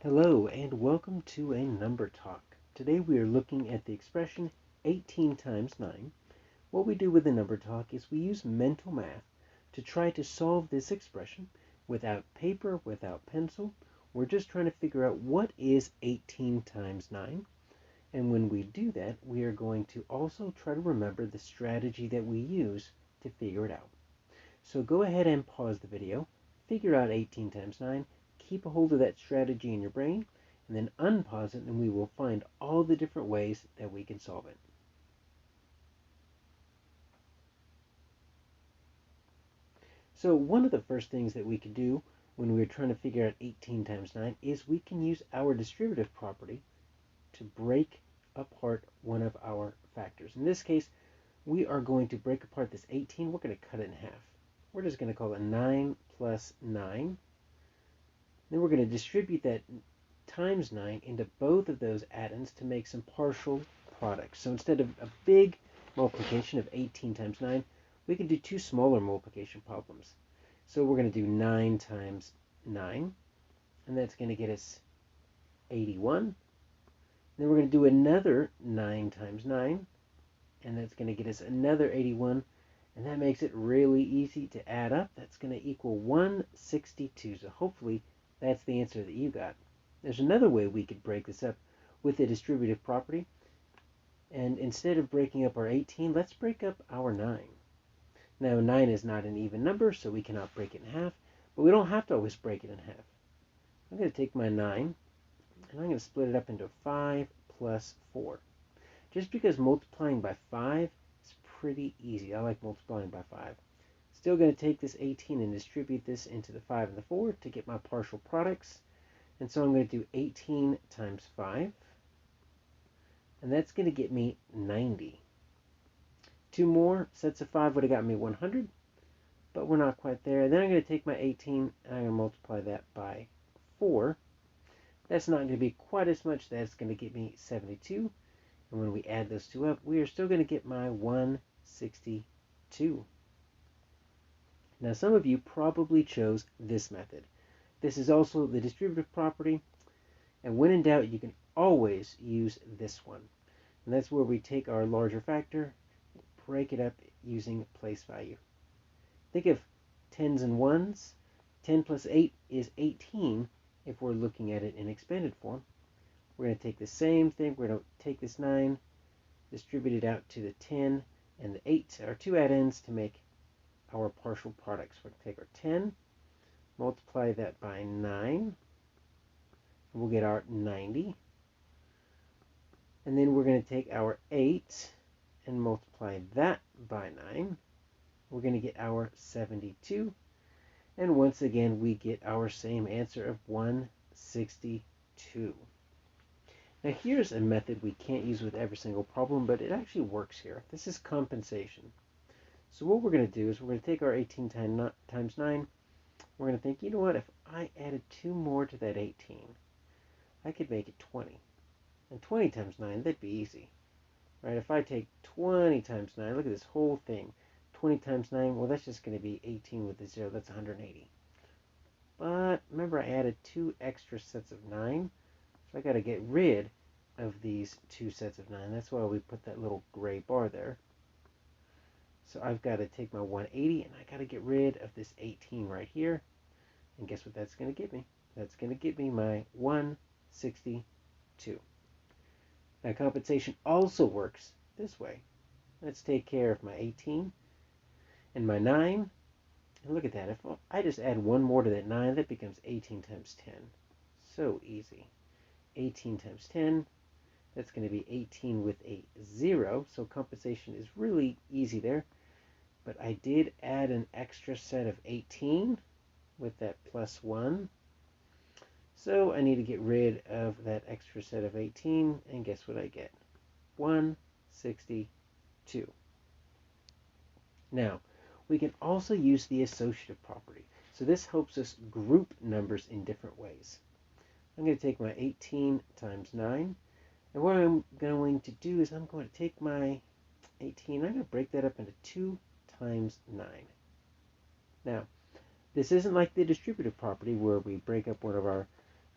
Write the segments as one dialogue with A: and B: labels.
A: Hello and welcome to a number talk. Today we are looking at the expression 18 times 9. What we do with the number talk is we use mental math to try to solve this expression without paper, without pencil. We're just trying to figure out what is 18 times 9. And when we do that, we are going to also try to remember the strategy that we use to figure it out. So go ahead and pause the video, figure out 18 times 9, keep a hold of that strategy in your brain, and then unpause it and we will find all the different ways that we can solve it. So one of the first things that we could do when we're trying to figure out 18 times 9 is we can use our distributive property to break apart one of our factors. In this case, we are going to break apart this 18. We're going to cut it in half. We're just going to call it 9 plus 9. Then we're going to distribute that times 9 into both of those addends to make some partial products. So instead of a big multiplication of 18 times 9, we can do two smaller multiplication problems. So we're going to do 9 times 9, and that's going to get us 81. Then we're going to do another 9 times 9, and that's going to get us another 81. And that makes it really easy to add up. That's going to equal 162. So hopefully that's the answer that you got. There's another way we could break this up with the distributive property. And instead of breaking up our 18, let's break up our 9. Now 9 is not an even number, so we cannot break it in half. But we don't have to always break it in half. I'm going to take my 9, and I'm going to split it up into 5 plus 4. Just because multiplying by 5 is pretty easy. I like multiplying by 5. Still going to take this 18 and distribute this into the 5 and the 4 to get my partial products. And so I'm going to do 18 times 5. And that's going to get me 90. Two more sets of 5 would have got me 100. But we're not quite there. Then I'm going to take my 18 and I'm going to multiply that by 4. That's not going to be quite as much. That's going to get me 72. And when we add those two up, we are still going to get my 162. Now, some of you probably chose this method. This is also the distributive property. And when in doubt, you can always use this one. And that's where we take our larger factor, break it up using place value. Think of tens and ones. 10 plus 8 is 18 if we're looking at it in expanded form. We're going to take the same thing. We're going to take this 9, distribute it out to the 10 and the 8, our two addends, to make our partial products. We're going to take our 10, multiply that by 9, and we'll get our 90. And then we're going to take our 8 and multiply that by 9. We're going to get our 72. And once again, we get our same answer of 162. Now here's a method we can't use with every single problem, but it actually works here. This is compensation. So what we're going to do is we're going to take our 18 times 9. We're going to think, you know what, if I added 2 more to that 18, I could make it 20. And 20 times 9, that'd be easy. Right? If I take 20 times 9, look at this whole thing. 20 times 9, well, that's just going to be 18 with a 0. That's 180. But remember, I added 2 extra sets of 9. So I got to get rid of these 2 sets of 9. That's why we put that little gray bar there. So I've got to take my 180 and I got to get rid of this 18 right here. And guess what that's going to give me? That's going to give me my 162. Now compensation also works this way. Let's take care of my 18 and my 9. And look at that. If I just add 1 more to that 9, that becomes 18 times 10. So easy. 18 times 10, that's going to be 18 with a 0, so compensation is really easy there. But I did add an extra set of 18 with that plus 1, so I need to get rid of that extra set of 18, and guess what I get? 162. Now, we can also use the associative property. So this helps us group numbers in different ways. I'm going to take my 18 times 9. And what I'm going to do is I'm going to take my 18. I'm going to break that up into 2 times 9. Now, this isn't like the distributive property where we break up one of our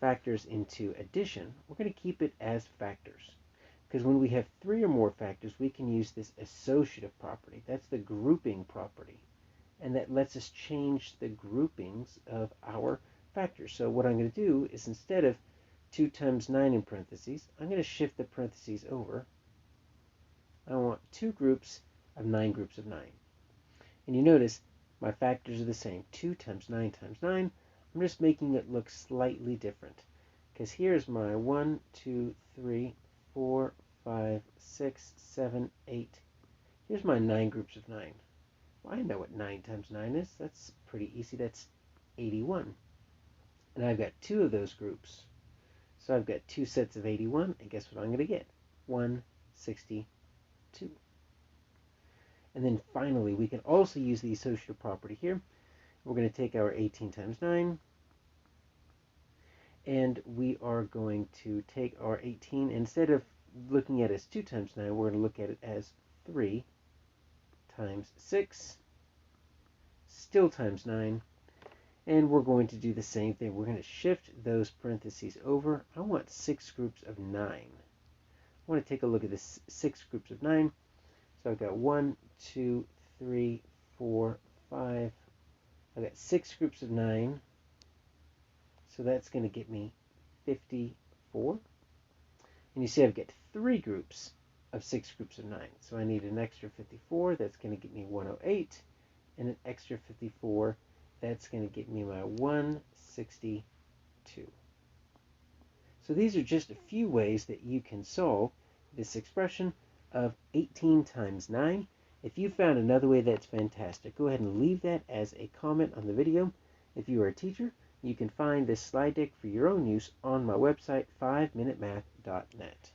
A: factors into addition, we're going to keep it as factors. Because when we have 3 or more factors, we can use this associative property. That's the grouping property. And that lets us change the groupings of our factors. So what I'm going to do is, instead of 2 times 9 in parentheses, I'm going to shift the parentheses over. I want 2 groups of 9 groups of 9. And you notice my factors are the same. 2 times 9 times 9. I'm just making it look slightly different. Because here's my 1, 2, 3, 4, 5, 6, 7, 8. Here's my 9 groups of 9. Well, I know what 9 times 9 is. That's pretty easy. That's 81. And I've got 2 of those groups. So I've got 2 sets of 81, and guess what I'm going to get? 162. And then finally, we can also use the associative property here. We're going to take our 18 times 9, and we are going to take our 18, instead of looking at it as 2 times 9, we're going to look at it as 3 times 6, still times 9, and we're going to do the same thing. We're going to shift those parentheses over. I want 6 groups of 9. I want to take a look at this 6 groups of 9. So I've got 1, 2, 3, 4, 5. I've got 6 groups of 9. So that's going to get me 54. And you see I've got 3 groups of 6 groups of 9. So I need an extra 54. That's going to get me 108. And an extra 54. That's going to get me my 162. So these are just a few ways that you can solve this expression of 18 times 9. If you found another way, that's fantastic. Go ahead and leave that as a comment on the video. If you are a teacher, you can find this slide deck for your own use on my website, 5minutemath.net.